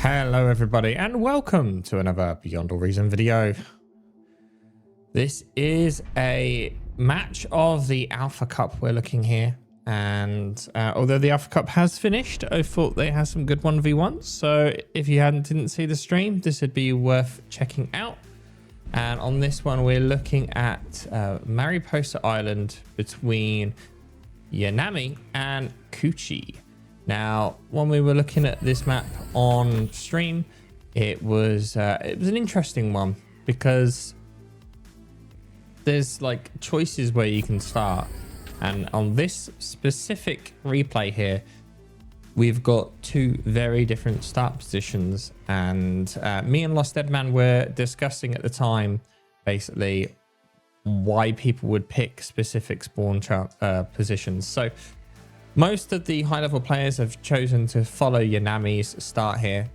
Hello everybody and welcome to another Beyond All Reason video. This is a match of the Alpha Cup we're looking here, and although the Alpha Cup has finished, I thought they had some good 1v1s, so if you didn't see the stream, this would be worth checking out. And on this one we're looking at Mariposa Island between Yanami and Kuchy. Now, when we were looking at this map on stream, it was an interesting one because there's like choices where you can start, and on this specific replay here, we've got two very different start positions, and me and Lost Deadman were discussing at the time basically why people would pick specific spawn positions. So most of the high-level players have chosen to follow Yanami's start here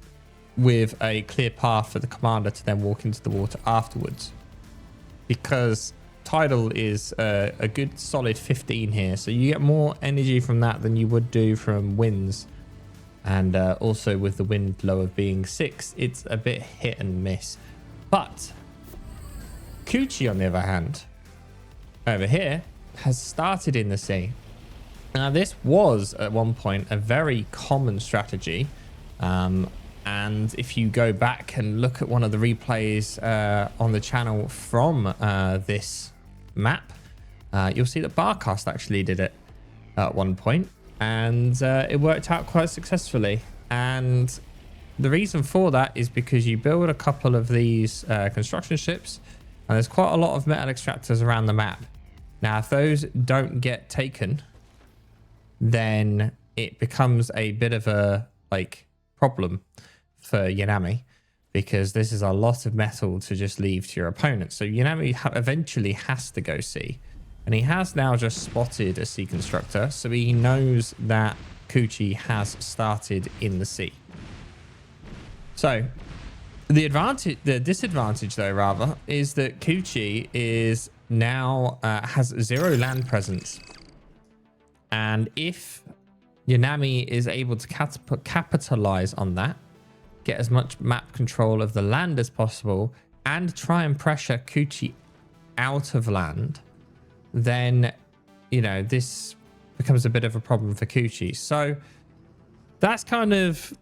with a clear path for the commander to then walk into the water afterwards, because tidal is a good solid 15 here, so you get more energy from that than you would do from winds, and also with the wind lower being 6, it's a bit hit and miss. But Kuchy, on the other hand, over here, has started in the sea. Now, this was at one point a very common strategy, and if you go back and look at one of the replays on the channel from this map, you'll see that Barcast actually did it at one point, and it worked out quite successfully. And the reason for that is because you build a couple of these construction ships, and there's quite a lot of metal extractors around the map. Now, if those don't get taken, then it becomes a bit of a problem for Yanami, because this is a lot of metal to just leave to your opponent. So Yanami eventually has to go sea, and he has now just spotted a sea constructor, so he knows that Kuchy has started in the sea. So the disadvantage though rather is that Kuchy is now has 0 land presence. And if Yanami is able to capitalize on that, get as much map control of the land as possible, and try and pressure Kuchy out of land, then, you know, this becomes a bit of a problem for Kuchy. So that's kind of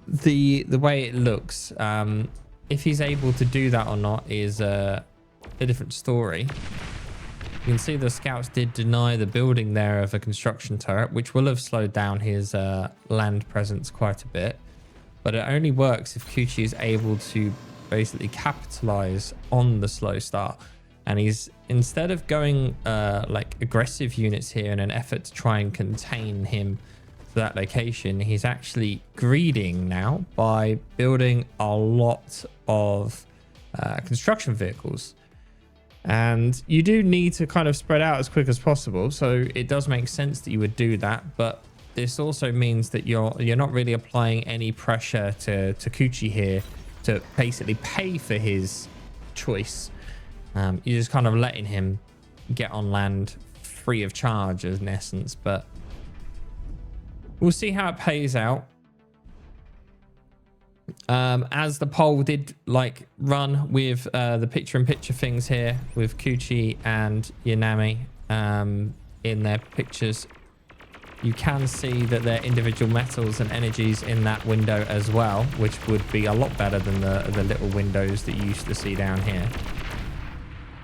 the way it looks. If he's able to do that or not is a different story. You can see the scouts did deny the building there of a construction turret, which will have slowed down his land presence quite a bit. But it only works if Kuchy is able to basically capitalize on the slow start. And he's, instead of going like aggressive units here in an effort to try and contain him to that location, he's actually greeding now by building a lot of construction vehicles. And you do need to kind of spread out as quick as possible, so it does make sense that you would do that. But this also means that you're not really applying any pressure to Kuchy here to basically pay for his choice. You're just kind of letting him get on land free of charge in essence, but we'll see how it pays out. As the poll did run with the picture-in-picture things here with Kuchy and Yanami in their pictures, you can see that their individual metals and energies in that window as well, which would be a lot better than the little windows that you used to see down here.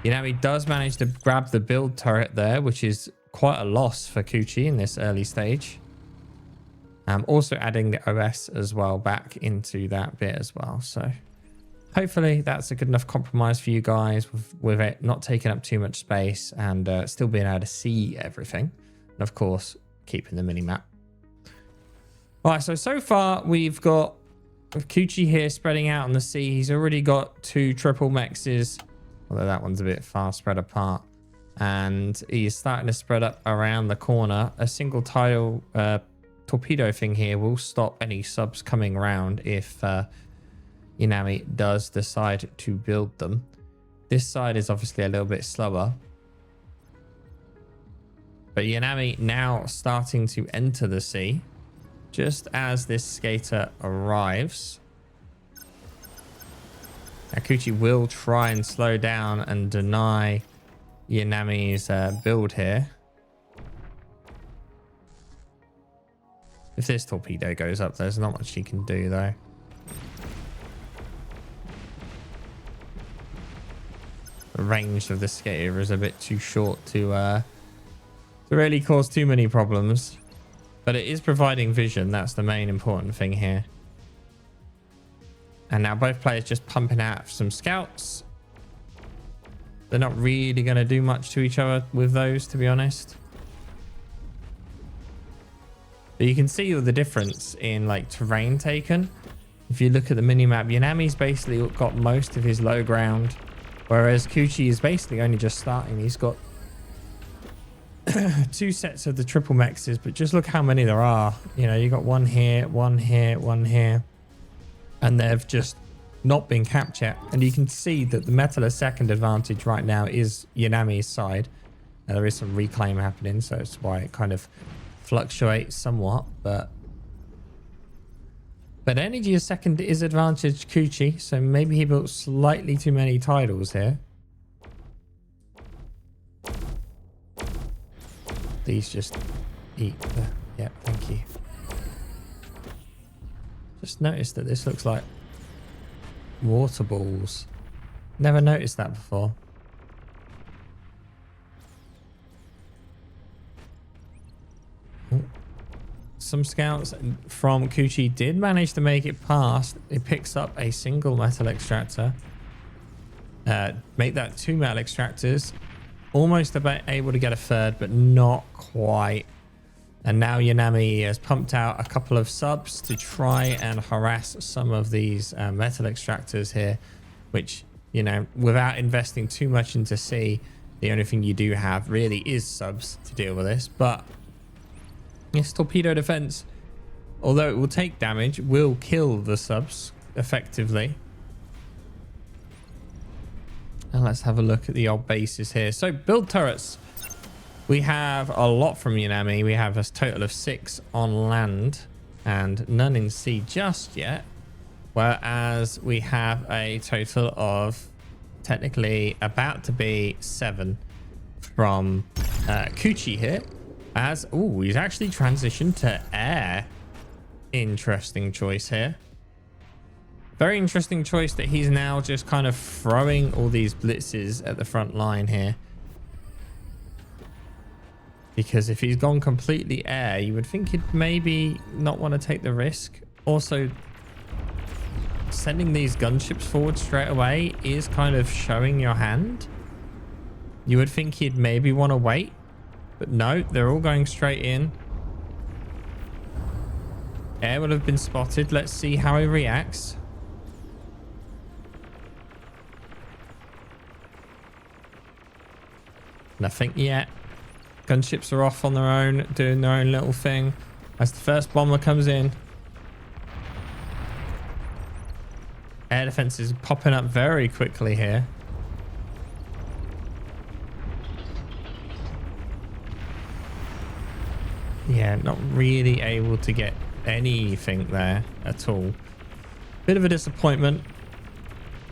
Yanami does manage to grab the build turret there, which is quite a loss for Kuchy in this early stage. Also adding the OS as well back into that bit as well. So hopefully that's a good enough compromise for you guys with it not taking up too much space, and still being able to see everything. And of course, keeping the mini map. All right, so far we've got Kuchy here spreading out on the sea. He's already got 2 triple mexes, although that one's a bit far spread apart. And he's starting to spread up around the corner. A single tile torpedo thing here will stop any subs coming around if Yanami does decide to build them. This side is obviously a little bit slower, but Yanami now starting to enter the sea. just as this skater arrives. Now, Kuchy will try and slow down and deny Yanami's build here. If this torpedo goes up, there's not much he can do, though. The range of the skater is a bit too short to really cause too many problems. But it is providing vision. That's the main important thing here. And now both players just pumping out some scouts. They're not really going to do much to each other with those, to be honest. But you can see all the difference in like terrain taken. If you look at the minimap, Yanami's basically got most of his low ground. Whereas Kuchy is basically only just starting. He's got 2 sets of the triple mexes, but just look how many there are. You know, you got one here, one here, one here. And they've just not been capped yet. And you can see that the Metalist second advantage right now is Yanami's side. There is some reclaim happening, so that's why it kind of fluctuates somewhat. But energy is second is advantage Kuchy, so maybe he built slightly too many titles here. These just eat the... Yeah, thank you. Just noticed that this looks like water balls. Never noticed that before. Ooh. Some scouts from Kuchy did manage to make it past. It picks up a single metal extractor. Make that 2 metal extractors. Almost about able to get a third, but not quite. And now Yanami has pumped out a couple of subs to try and harass some of these metal extractors here, which, you know, without investing too much into C, the only thing you do have really is subs to deal with this. But this torpedo defense, although it will take damage, will kill the subs effectively. And let's have a look at the old bases here. So build turrets. We have a lot from Yanami. We have a total of 6 on land and none in sea just yet. Whereas we have a total of technically about to be 7 from Kuchy here. As, oh, he's actually transitioned to air. Interesting choice here. Very interesting choice that he's now just kind of throwing all these blitzes at the front line here. Because if he's gone completely air, you would think he'd maybe not want to take the risk. Also, sending these gunships forward straight away is kind of showing your hand. You would think he'd maybe want to wait. But no, they're all going straight in. Air will have been spotted. Let's see how he reacts. Nothing yet. Gunships are off on their own, doing their own little thing. As the first bomber comes in. Air defense is popping up very quickly here. Yeah, not really able to get anything there at all. Bit of a disappointment.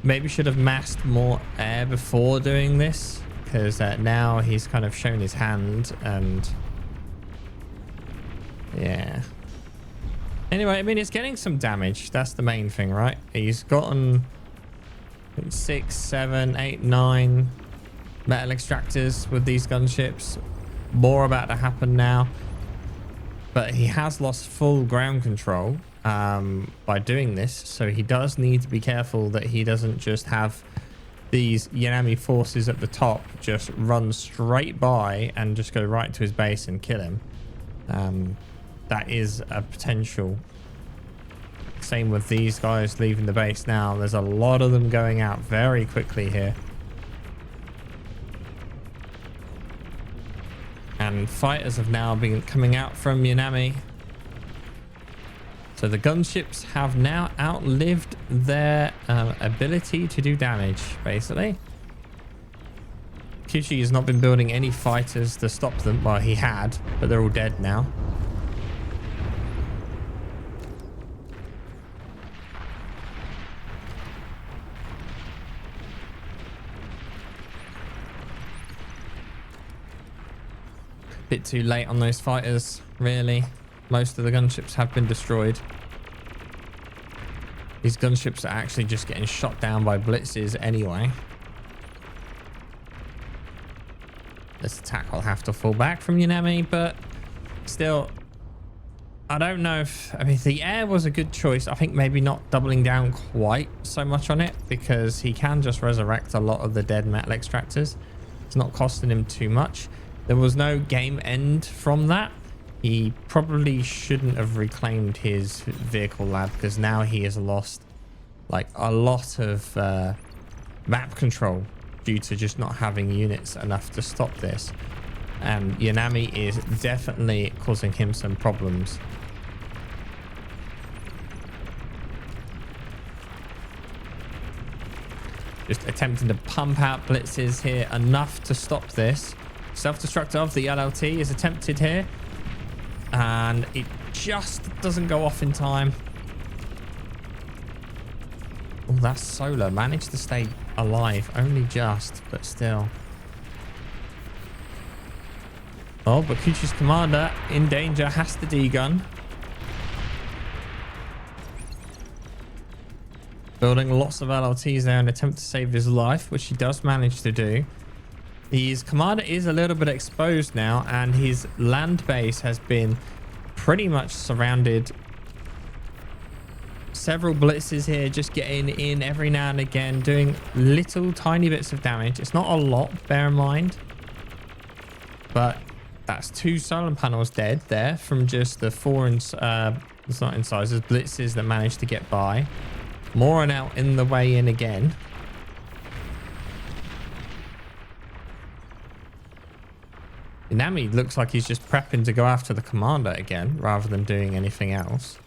Maybe should have massed more air before doing this, because now he's kind of shown his hand and yeah. Anyway, I mean, it's getting some damage. That's the main thing, right? He's gotten 6, 7, 8, 9 metal extractors with these gunships. More about to happen now. But he has lost full ground control by doing this. So he does need to be careful that he doesn't just have these Yanami forces at the top just run straight by and just go right to his base and kill him. That is a potential. Same with these guys leaving the base now. There's a lot of them going out very quickly here. And fighters have now been coming out from Yanami. So the gunships have now outlived their ability to do damage, basically. Kuchy has not been building any fighters to stop them. Well, he had, but they're all dead now. Bit too late on those fighters, really. Most of the gunships have been destroyed. These gunships are actually just getting shot down by blitzes anyway. This attack will have to fall back from Yanami, but still, I don't know if... I mean, the air was a good choice. I think maybe not doubling down quite so much on it, because he can just resurrect a lot of the dead metal extractors. It's not costing him too much. There was no game end from that. He probably shouldn't have reclaimed his vehicle lab, because now he has lost like a lot of map control due to just not having units enough to stop this. And Yanami is definitely causing him some problems. Just attempting to pump out blitzes here enough to stop this. Self-destruct of the LLT is attempted here, and it just doesn't go off in time. Oh, that solar managed to stay alive, only just, but still. Oh, but Kuchy's commander in danger, has to degun. Building lots of LLTs there in an attempt to save his life, which he does manage to do. His commander is a little bit exposed now, and his land base has been pretty much surrounded. Several blitzes here just getting in every now and again, doing little tiny bits of damage. It's not a lot, bear in mind. But that's 2 solar panels dead there from just the 4 it's not incisors, blitzes that managed to get by. More are now in the way in again. Yanami looks like he's just prepping to go after the commander again rather than doing anything else.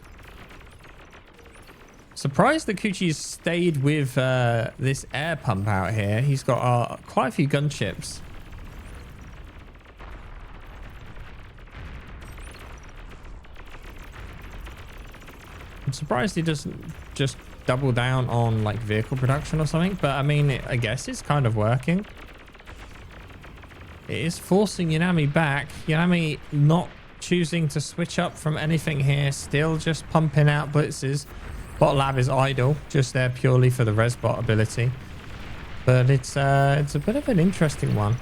Surprised that Kuchy's stayed with this air pump out here. He's got quite a few gunships. I'm surprised he doesn't just double down on like vehicle production or something, but I mean, I guess it's kind of working. It is forcing Yanami back. Yanami not choosing to switch up from anything here. Still just pumping out blitzes. Bot lab is idle, just there purely for the res bot ability. But it's a bit of an interesting one.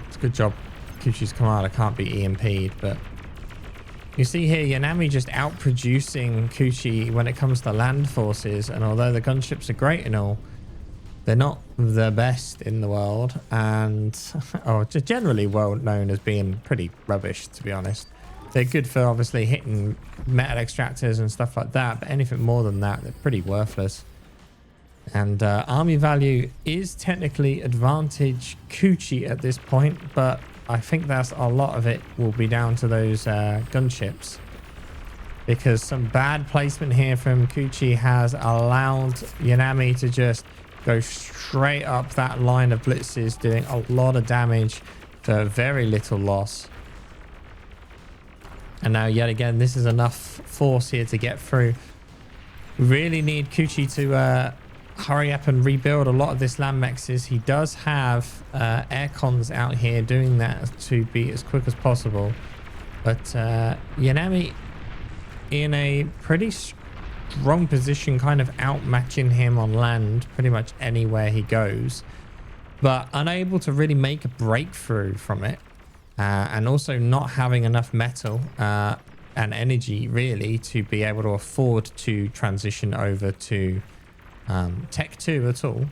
It's a good job. Kuchy's commander can't be EMP'd, but you see here Yanami just outproducing Kuchy when it comes to land forces, and although the gunships are great and all, they're not the best in the world, and just generally well known as being pretty rubbish, to be honest. They're good for obviously hitting metal extractors and stuff like that, but anything more than that, they're pretty worthless. And army value is technically advantage Kuchy at this point, but I think that's a lot of it will be down to those gunships, because some bad placement here from Kuchy has allowed Yanami to just go straight up that line of blitzes, doing a lot of damage for very little loss. And now yet again, this is enough force here to get through. We really need Kuchy to hurry up and rebuild a lot of this land mexes. He does have air cons out here doing that to be as quick as possible, but Yanami in a pretty strong position, kind of outmatching him on land pretty much anywhere he goes, but unable to really make a breakthrough from it, and also not having enough metal and energy really to be able to afford to transition over to Tech 2 at all.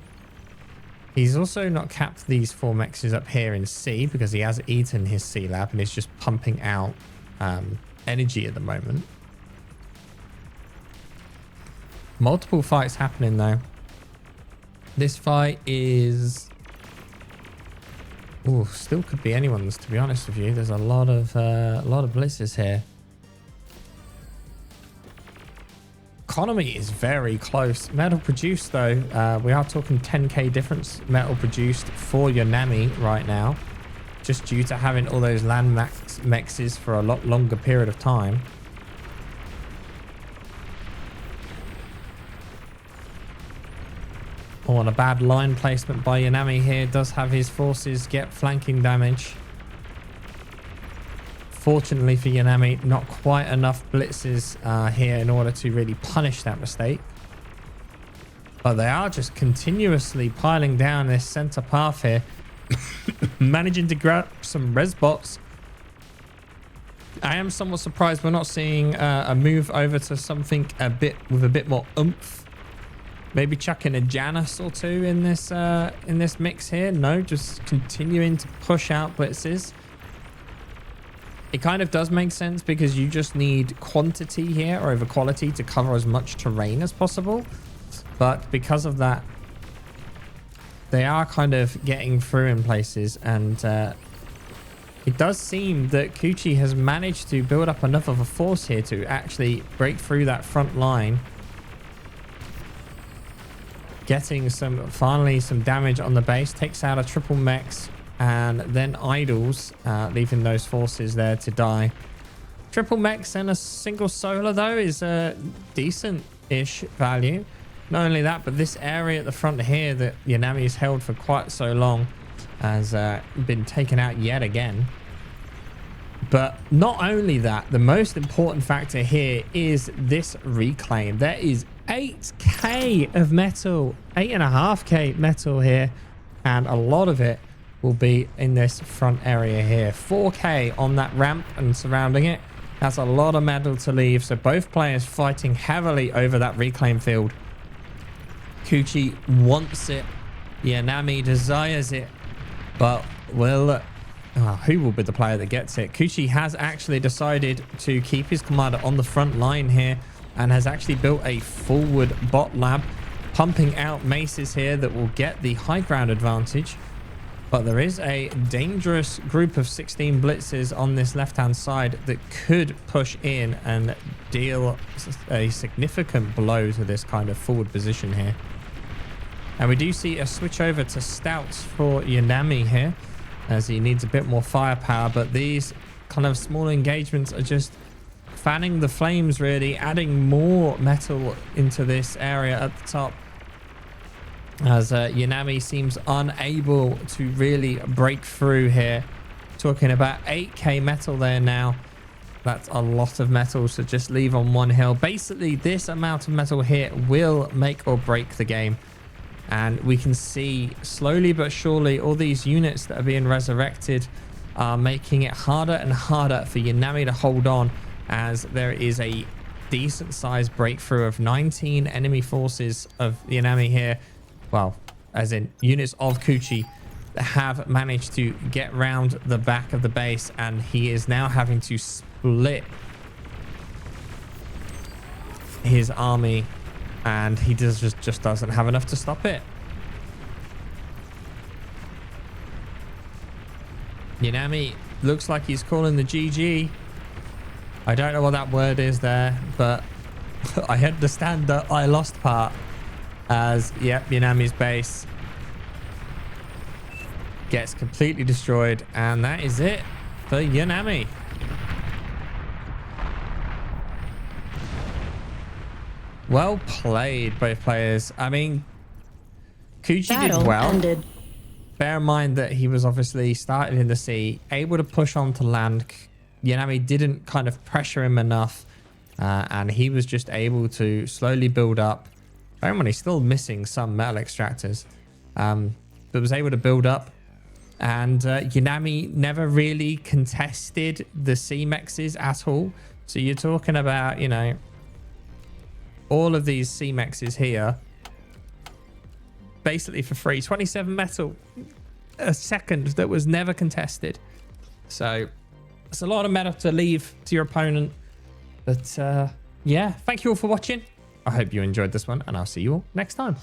He's also not capped these 4 mexes up here in C, because he has eaten his C lab and is just pumping out energy at the moment. Multiple fights happening though. This fight is still could be anyone's, to be honest with you. There's a lot of blitzes here. Economy is very close. Metal produced though, we are talking 10k difference metal produced for Yanami right now, just due to having all those land mexes for a lot longer period of time. Oh, and a bad line placement by Yanami here does have his forces get flanking damage. Fortunately for Yanami, not quite enough blitzes here in order to really punish that mistake. But they are just continuously piling down this center path here. Managing to grab some res bots. I am somewhat surprised we're not seeing a move over to something with a bit more oomph. Maybe chucking a Janus or two in this mix here. No, just continuing to push out blitzes. It kind of does make sense because you just need quantity here over quality to cover as much terrain as possible. But because of that, they are kind of getting through in places. And it does seem that Kuchy has managed to build up enough of a force here to actually break through that front line. Getting finally some damage on the base. Takes out a triple mechs and then idles, leaving those forces there to die. Triple mechs and a single solar, though, is a decent-ish value. Not only that, but this area at the front here that Yanami has held for quite so long has been taken out yet again. But not only that, the most important factor here is this reclaim. There is 8k of metal, 8.5k metal here, and a lot of it will be in this front area here. 4k on that ramp and surrounding it. That's a lot of metal to leave. So both players fighting heavily over that reclaim field. Kuchy wants it. Yanami desires it. But who will be the player that gets it? Kuchy has actually decided to keep his commander on the front line here and has actually built a forward bot lab, pumping out maces here that will get the high ground advantage. But there is a dangerous group of 16 blitzes on this left-hand side that could push in and deal a significant blow to this kind of forward position here. And we do see a switch over to stouts for Yanami here, as he needs a bit more firepower. But these kind of small engagements are just fanning the flames, really, adding more metal into this area at the top. As Yanami seems unable to really break through here. Talking about 8k metal there now. That's a lot of metal to just leave on one hill. Basically, this amount of metal here will make or break the game. And we can see slowly but surely all these units that are being resurrected are making it harder and harder for Yanami to hold on, as there is a decent sized breakthrough of 19 enemy forces of Yanami here. Well, as in units of Kuchy have managed to get round the back of the base, and he is now having to split his army, and he just doesn't have enough to stop it. Yanami looks like he's calling the GG. I don't know what that word is there, but I understand the I lost part. As, yep, Yanami's base gets completely destroyed. And that is it for Yanami. Well played, both players. I mean, Kuchy did well. Ended. Bear in mind that he was obviously started in the sea, able to push on to land. Yanami didn't kind of pressure him enough. And he was just able to slowly build up. Bear in mind, he's still missing some metal extractors. But was able to build up. And Yanami never really contested the C-mexes at all. So you're talking about, you know, all of these C-mexes here basically for free. 27 metal a second that was never contested. So it's a lot of metal to leave to your opponent. But yeah, thank you all for watching. I hope you enjoyed this one, and I'll see you all next time.